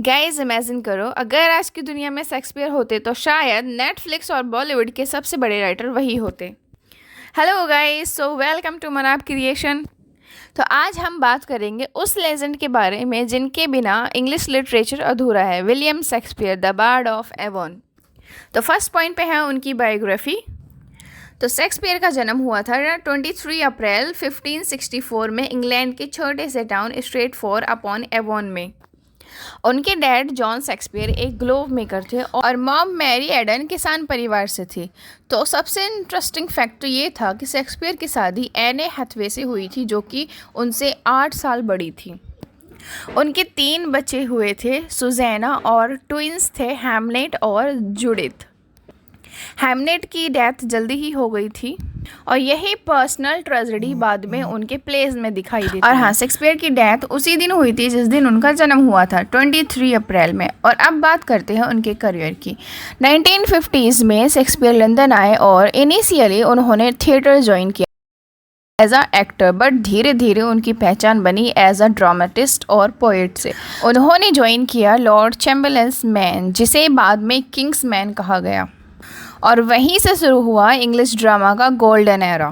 Guys imagine करो, अगर आज की दुनिया में शेक्सपियर होते तो शायद नेटफ्लिक्स और बॉलीवुड के सबसे बड़े राइटर वही होते। Hello guys, so welcome to Manab creation. तो आज हम बात करेंगे उस लेजेंड के बारे में जिनके बिना इंग्लिश लिटरेचर अधूरा है, William Shakespeare, the bard of Avon. तो फर्स्ट पॉइंट पे है उनकी बायोग्राफी। तो शेक्सपियर का जन्म हुआ था 23 अप्रैल 1564 में इंग्लैंड के छोटे से टाउन स्ट्रेटफोर्ड अपॉन एवॉन में। उनके डैड जॉन शेक्सपियर एक ग्लोव मेकर थे और मॉम मैरी एडन किसान परिवार से थी। तो सबसे इंटरेस्टिंग फैक्ट तो ये था कि शेक्सपियर की शादी एने हैथवे से हुई थी, जो कि उनसे 8 साल बड़ी थी। उनके 3 बच्चे हुए थे, सुजैना, और ट्विंस थे हैमलेट और जूडिथ। हैमलेट की डेथ जल्दी ही हो गई थी और यही पर्सनल ट्रेजेडी बाद में उनके प्लेज में दिखाई देती है। और हाँ, शेक्सपियर की डेथ उसी दिन हुई थी जिस दिन उनका जन्म हुआ था, 23 अप्रैल में। और अब बात करते हैं उनके करियर की। 1950s में शेक्सपियर लंदन आए और इनिशियली उन्होंने थिएटर ज्वाइन किया एज अ एक्टर, बट धीरे धीरे उनकी पहचान बनी एज अ ड्रामेटिस्ट और पोएट से। उन्होंने ज्वाइन किया लॉर्ड चैम्बरलेन्स मैन, जिसे बाद में किंग्स मैन कहा गया, और वहीं से शुरू हुआ इंग्लिश ड्रामा का गोल्डन एरा।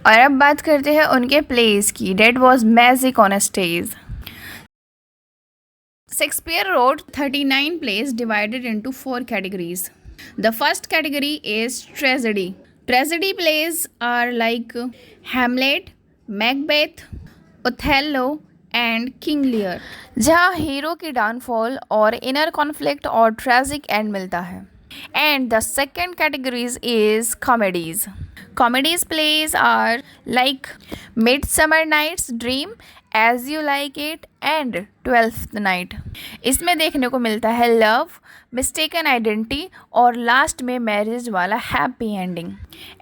और अब बात करते हैं उनके प्लेस की। That was magic on stage. Shakespeare wrote 39 plays divided into 4 categories. The first category is tragedy. Tragedy plays are like Hamlet, Macbeth, Othello and King Lear, जहाँ hero की डाउनफॉल और इनर कॉन्फ्लिक्ट और tragic and मिलता है। And the second categories is comedies. Comedies plays are like Midsummer Night's Dream, As You Like It and Twelfth Night. इसमें देखने को मिलता है लव, मिस्टेकन आइडेंटिटी और लास्ट में मैरिज वाला happy ending.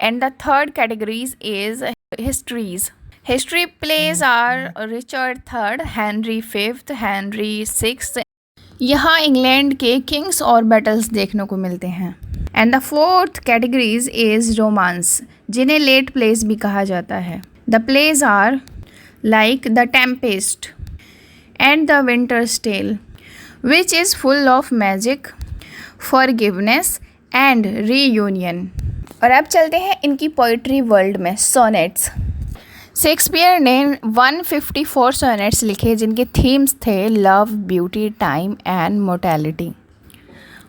And the third categories is histories. History plays are Richard III, Henry V, Henry VI। यहाँ England के किंग्स और बैटल्स देखने को मिलते हैं। And the fourth categories is romance, जिन्हें लेट प्लेस भी कहा जाता है। The plays are like the Tempest and the Winter's Tale, which is full of magic, forgiveness and reunion. और अब चलते हैं इनकी पोइट्री वर्ल्ड में। सोनेट्स। शेक्सपियर ने 154 सोनेट्स लिखे, जिनके थीम्स थे love, beauty, time and mortality.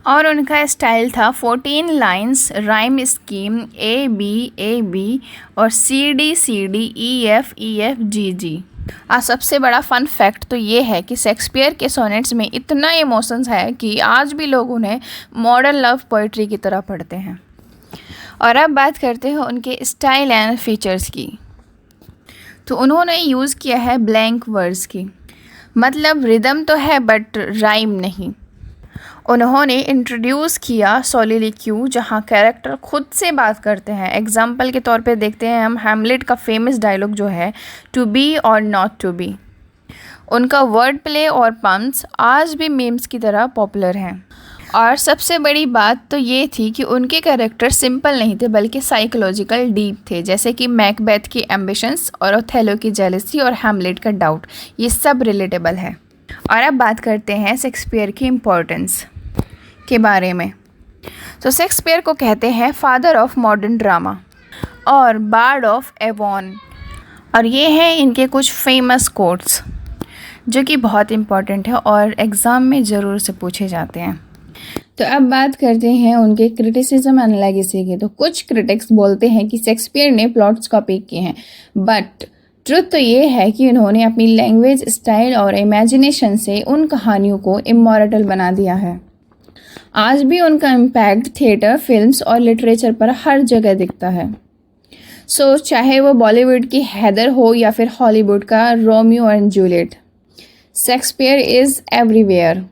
और उनका स्टाइल था 14 lines, rhyme scheme A B और CD EF GG। सबसे बड़ा फन फैक्ट तो ये है कि शेक्सपियर के सोनेट्स में इतना इमोशंस है कि आज भी लोग उन्हें मॉडर्न लव पोइट्री की तरह पढ़ते हैं। और अब बात करते हैं उनके स्टाइल एंड फीचर्स की। तो उन्होंने यूज़ किया है ब्लैंक वर्ड्स की, मतलब रिदम तो है बट राइम नहीं। उन्होंने इंट्रोड्यूस किया सोलिलिक्यू, जहाँ कैरेक्टर खुद से बात करते हैं। एग्जाम्पल के तौर पे देखते हैं हम हैमलेट का फेमस डायलॉग जो है टू बी और नॉट टू बी। उनका वर्ड प्ले और पम्स आज भी मीम्स की तरह पॉपुलर हैं। और सबसे बड़ी बात तो ये थी कि उनके कैरेक्टर सिंपल नहीं थे बल्कि साइकोलॉजिकल डीप थे, जैसे कि मैकबेथ की एम्बिशंस और ओथेलो की जेलसी और हैमलेट का डाउट। ये सब रिलेटेबल है। और अब बात करते हैं शेक्सपियर की इम्पोर्टेंस के बारे में। तो शेक्सपियर को कहते हैं फादर ऑफ मॉडर्न ड्रामा और बार्ड ऑफ एवॉन। और ये हैं इनके कुछ फेमस कोट्स जो कि बहुत इम्पॉर्टेंट है और एग्ज़ाम में ज़रूर से पूछे जाते हैं। तो अब बात करते हैं उनके क्रिटिसिज्म एंड लेगेसी की। तो कुछ क्रिटिक्स बोलते हैं कि शेक्सपियर ने प्लॉट्स कॉपी किए हैं, बट ट्रुथ तो ये है कि उन्होंने अपनी लैंग्वेज, स्टाइल और इमेजिनेशन से उन कहानियों को इमॉर्टल बना दिया है। आज भी उनका इम्पैक्ट थिएटर, फिल्म्स और लिटरेचर पर हर जगह दिखता है। सो चाहे वो बॉलीवुड की हैदर हो या फिर हॉलीवुड का Romeo and Juliet, Shakespeare is everywhere.